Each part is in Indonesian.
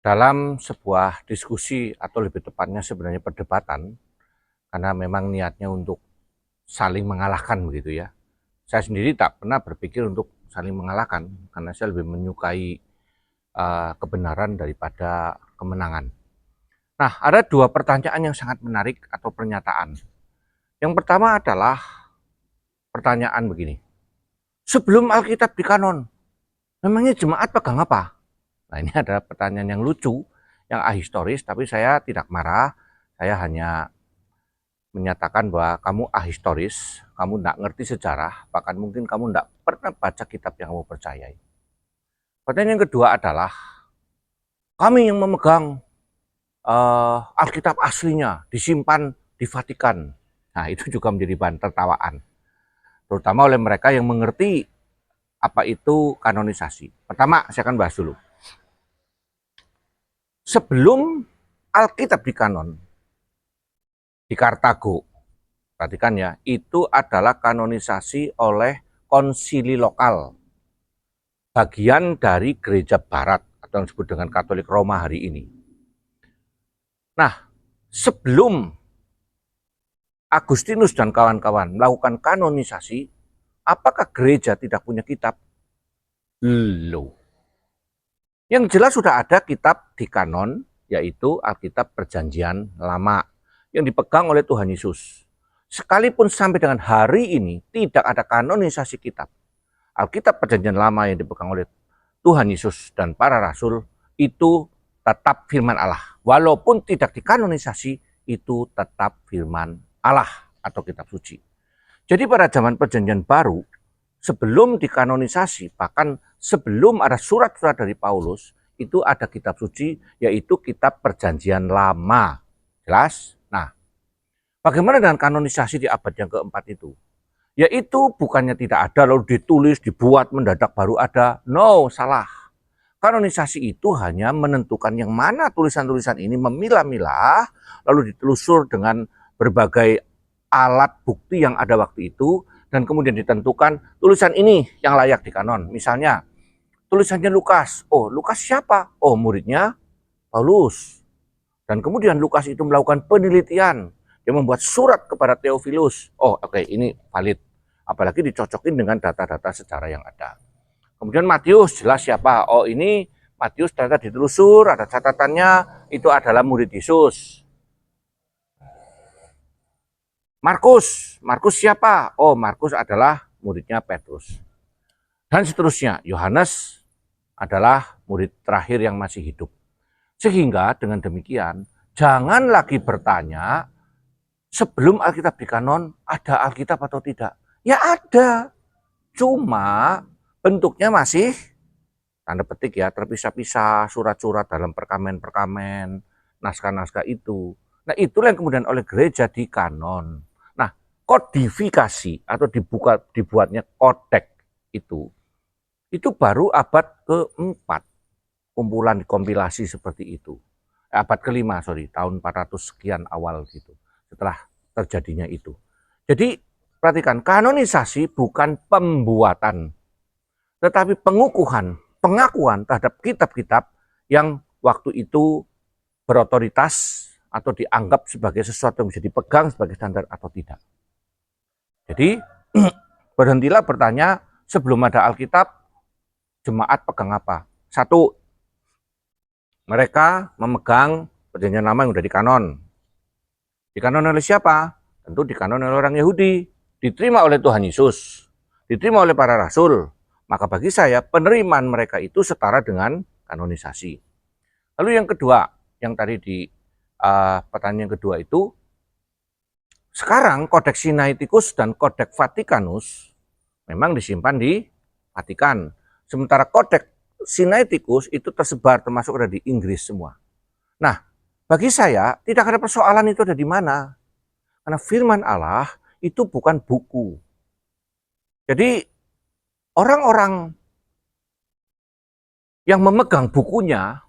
Dalam sebuah diskusi atau lebih tepatnya sebenarnya perdebatan, karena memang niatnya untuk saling mengalahkan begitu ya. Saya sendiri tak pernah berpikir untuk saling mengalahkan, karena saya lebih menyukai kebenaran daripada kemenangan. Nah, ada dua pertanyaan yang sangat menarik atau pernyataan. Yang pertama adalah pertanyaan begini, sebelum Alkitab di kanon, memangnya jemaat pegang apa? Nah, ini adalah pertanyaan yang lucu, yang ahistoris, tapi saya tidak marah. Saya hanya menyatakan bahwa kamu ahistoris, kamu tidak ngerti sejarah, bahkan mungkin kamu tidak pernah baca kitab yang kamu percayai. Pertanyaan yang kedua adalah, kami yang memegang Alkitab aslinya, disimpan di Vatikan. Nah, itu juga menjadi bahan tertawaan, terutama oleh mereka yang mengerti apa itu kanonisasi. Pertama, saya akan bahas dulu. Sebelum Alkitab di kanon, di Kartago, perhatikan ya, itu adalah kanonisasi oleh konsili lokal, bagian dari gereja barat atau yang disebut dengan Katolik Roma hari ini. Nah, sebelum Agustinus dan kawan-kawan melakukan kanonisasi, apakah gereja tidak punya kitab? Loh. Yang jelas sudah ada kitab di kanon, yaitu Alkitab Perjanjian Lama, yang dipegang oleh Tuhan Yesus. Sekalipun sampai dengan hari ini tidak ada kanonisasi kitab, Alkitab Perjanjian Lama yang dipegang oleh Tuhan Yesus dan para rasul itu tetap firman Allah. Walaupun tidak dikanonisasi, itu tetap firman Allah atau kitab suci. Jadi pada zaman Perjanjian Baru, sebelum dikanonisasi, bahkan sebelum ada surat-surat dari Paulus, itu ada kitab suci, yaitu kitab Perjanjian Lama. Jelas? Nah, bagaimana dengan kanonisasi di abad yang keempat itu? Yaitu bukannya tidak ada lalu ditulis, dibuat, mendadak baru ada. No, salah. Kanonisasi itu hanya menentukan yang mana tulisan-tulisan ini memilah-milah, lalu ditelusur dengan berbagai alat bukti yang ada waktu itu, dan kemudian ditentukan tulisan ini yang layak dikanon. Misalnya, tulisannya Lukas. Oh, Lukas siapa? Oh, muridnya Paulus. Dan kemudian Lukas itu melakukan penelitian. Dia membuat surat kepada Theophilus. Oh, oke, ini valid. Apalagi dicocokin dengan data-data sejarah yang ada. Kemudian Matius, jelas siapa? Oh, ini Matius ternyata ditelusur, ada catatannya, itu adalah murid Yesus. Markus, Markus siapa? Oh, Markus adalah muridnya Petrus. Dan seterusnya, Yohanes adalah murid terakhir yang masih hidup. Sehingga dengan demikian, jangan lagi bertanya, sebelum Alkitab di kanon, ada Alkitab atau tidak? Ya ada, cuma bentuknya masih tanda petik ya, terpisah-pisah, surat-surat dalam perkamen-perkamen, naskah-naskah itu. Nah, itulah yang kemudian oleh gereja di kanon. Nah, kodifikasi atau dibuatnya kodek itu baru abad keempat, kumpulan kompilasi seperti itu. Abad kelima, tahun 400 sekian awal gitu, setelah terjadinya itu. Jadi, perhatikan, kanonisasi bukan pembuatan, tetapi pengakuan terhadap kitab-kitab yang waktu itu berotoritas atau dianggap sebagai sesuatu yang bisa dipegang sebagai standar atau tidak. Jadi, berhentilah bertanya, sebelum ada Alkitab, jemaat pegang apa? Satu, mereka memegang Perjanjian Lama yang sudah dikanon. Dikanon oleh siapa? Tentu dikanon oleh orang Yahudi. Diterima oleh Tuhan Yesus. Diterima oleh para rasul. Maka bagi saya, penerimaan mereka itu setara dengan kanonisasi. Lalu yang kedua, yang tadi di pertanyaan yang kedua itu, sekarang Kodeks Sinaiticus dan Kodeks Vaticanus memang disimpan di Vatikan. Sementara Kodeks Sinaiticus itu tersebar termasuk ada di Inggris semua. Nah, bagi saya tidak ada persoalan itu ada di mana. Karena firman Allah itu bukan buku. Jadi orang-orang yang memegang bukunya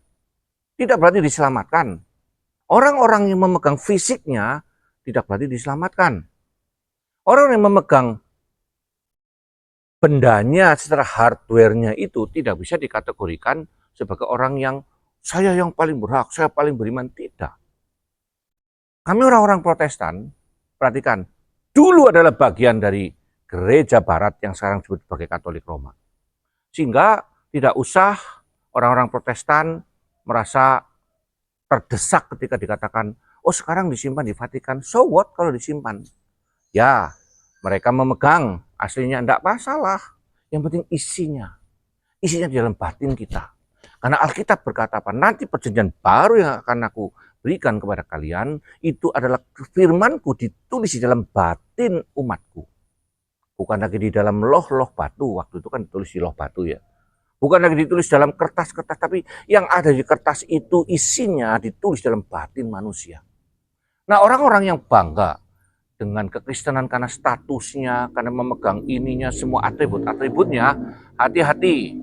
tidak berarti diselamatkan. Orang-orang yang memegang fisiknya tidak berarti diselamatkan. Orang yang memegang bendanya secara hardware-nya itu tidak bisa dikategorikan sebagai orang yang saya yang paling berhak, saya paling beriman. Tidak. Kami orang-orang Protestan, perhatikan, dulu adalah bagian dari gereja barat yang sekarang disebut sebagai Katolik Roma. Sehingga tidak usah orang-orang Protestan merasa terdesak ketika dikatakan, oh sekarang disimpan di Vatikan, so what kalau disimpan? Ya, mereka memegang, aslinya tidak masalah. Yang penting isinya di dalam batin kita. Karena Alkitab berkata apa? Nanti perjanjian baru yang akan aku berikan kepada kalian, itu adalah firmanku ditulis di dalam batin umatku. Bukan lagi di dalam loh-loh batu, waktu itu kan ditulis di loh batu ya. Bukan lagi ditulis dalam kertas-kertas, tapi yang ada di kertas itu isinya ditulis dalam batin manusia. Nah, orang-orang yang bangga dengan kekristenan karena statusnya, karena memegang ininya, semua atribut-atributnya, hati-hati.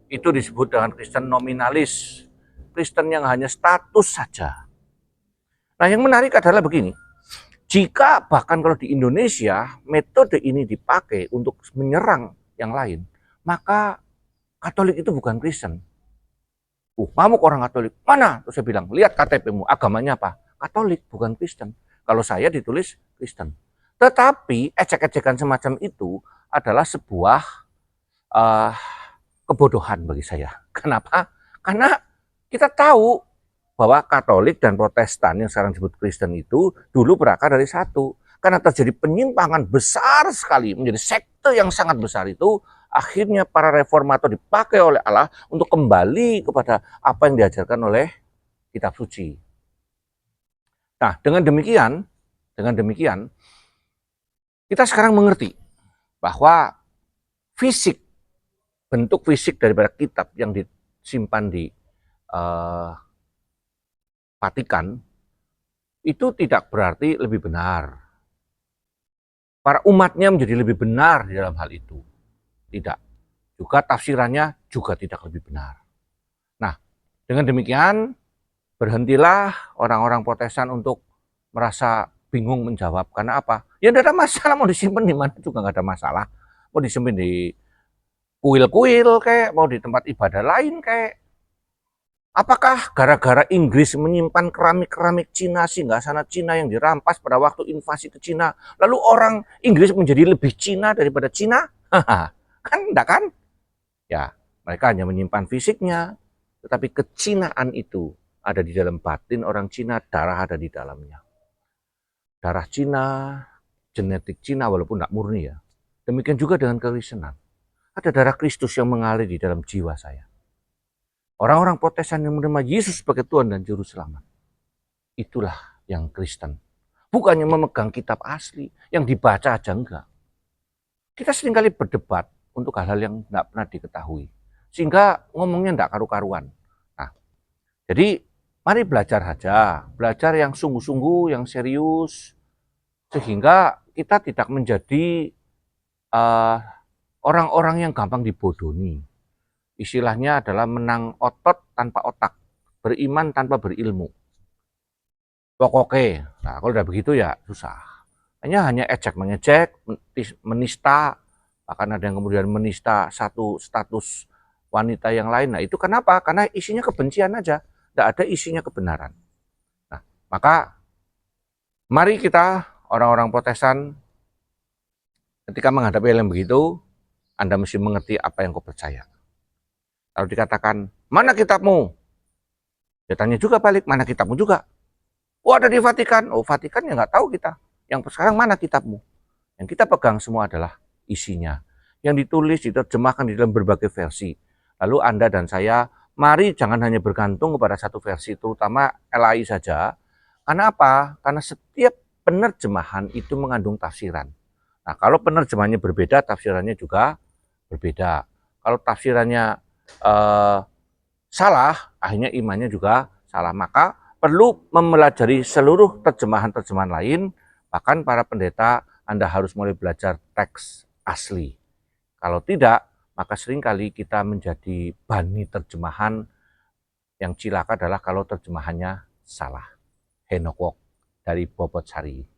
Itu disebut dengan Kristen nominalis. Kristen yang hanya status saja. Nah, yang menarik adalah begini. Jika bahkan kalau di Indonesia metode ini dipakai untuk menyerang yang lain, maka Katolik itu bukan Kristen. Ngamuk orang Katolik. Mana? Terus saya bilang, lihat KTP-mu, agamanya apa? Katolik, bukan Kristen. Kalau saya ditulis Kristen. Tetapi ecek-ecekan semacam itu adalah sebuah kebodohan bagi saya. Kenapa? Karena kita tahu bahwa Katolik dan Protestan yang sekarang disebut Kristen itu dulu berakar dari satu. Karena terjadi penyimpangan besar sekali, menjadi sekte yang sangat besar itu, akhirnya para reformator dipakai oleh Allah untuk kembali kepada apa yang diajarkan oleh kitab suci. Nah, dengan demikian, kita sekarang mengerti bahwa bentuk fisik daripada kitab yang disimpan di Vatikan itu tidak berarti lebih benar. Para umatnya menjadi lebih benar di dalam hal itu. Tidak. Juga tafsirannya juga tidak lebih benar. Nah, dengan demikian berhentilah orang-orang Protestan untuk merasa bingung menjawab. Karena apa? Ya tidak ada masalah, mau disimpan di mana juga nggak ada masalah. Mau disimpan di kuil-kuil kayak, mau di tempat ibadah lain kayak. Apakah gara-gara Inggris menyimpan keramik-keramik Cina sehingga sana Cina yang dirampas pada waktu invasi ke Cina, lalu orang Inggris menjadi lebih Cina daripada Cina? Kan enggak kan? Ya, mereka hanya menyimpan fisiknya, tetapi kecinaan itu ada di dalam batin orang Cina, darah ada di dalamnya. Darah Cina, genetik Cina walaupun enggak murni ya. Demikian juga dengan kekristenan. Ada darah Kristus yang mengalir di dalam jiwa saya. Orang-orang Protestan yang menerima Yesus sebagai Tuhan dan Juru Selamat. Itulah yang Kristen. Bukannya memegang kitab asli, yang dibaca aja enggak. Kita seringkali berdebat untuk hal-hal yang enggak pernah diketahui. Sehingga ngomongnya enggak karu-karuan. Nah, jadi mari belajar aja. Belajar yang sungguh-sungguh, yang serius. Sehingga kita tidak menjadi orang-orang yang gampang dibodohi. Istilahnya adalah menang otot tanpa otak, beriman tanpa berilmu. Pokoknya, nah kalau udah begitu ya susah. Hanya ejek mengejek, menista, bahkan ada yang kemudian menista satu status wanita yang lain. Nah itu kenapa? Karena isinya kebencian aja, tidak ada isinya kebenaran. Nah, maka mari kita orang-orang Protestan ketika menghadapi hal yang begitu, Anda mesti mengerti apa yang kau percaya. Kalau dikatakan, mana kitabmu? Dia tanya juga balik, mana kitabmu juga? Oh ada di Vatikan. Oh Vatikan ya nggak tahu kita. Yang sekarang mana kitabmu? Yang kita pegang semua adalah isinya. Yang ditulis, diterjemahkan di dalam berbagai versi. Lalu Anda dan saya, mari jangan hanya bergantung kepada satu versi, terutama LAI saja. Karena apa? Karena setiap penerjemahan itu mengandung tafsiran. Nah kalau penerjemahannya berbeda, tafsirannya juga berbeda. Kalau tafsirannya salah, akhirnya imannya juga salah. Maka perlu mempelajari seluruh terjemahan-terjemahan lain, bahkan para pendeta Anda harus mulai belajar teks asli. Kalau tidak, maka seringkali kita menjadi bani terjemahan. Yang cilaka adalah kalau terjemahannya salah. Henok Wok dari Bobot Sari.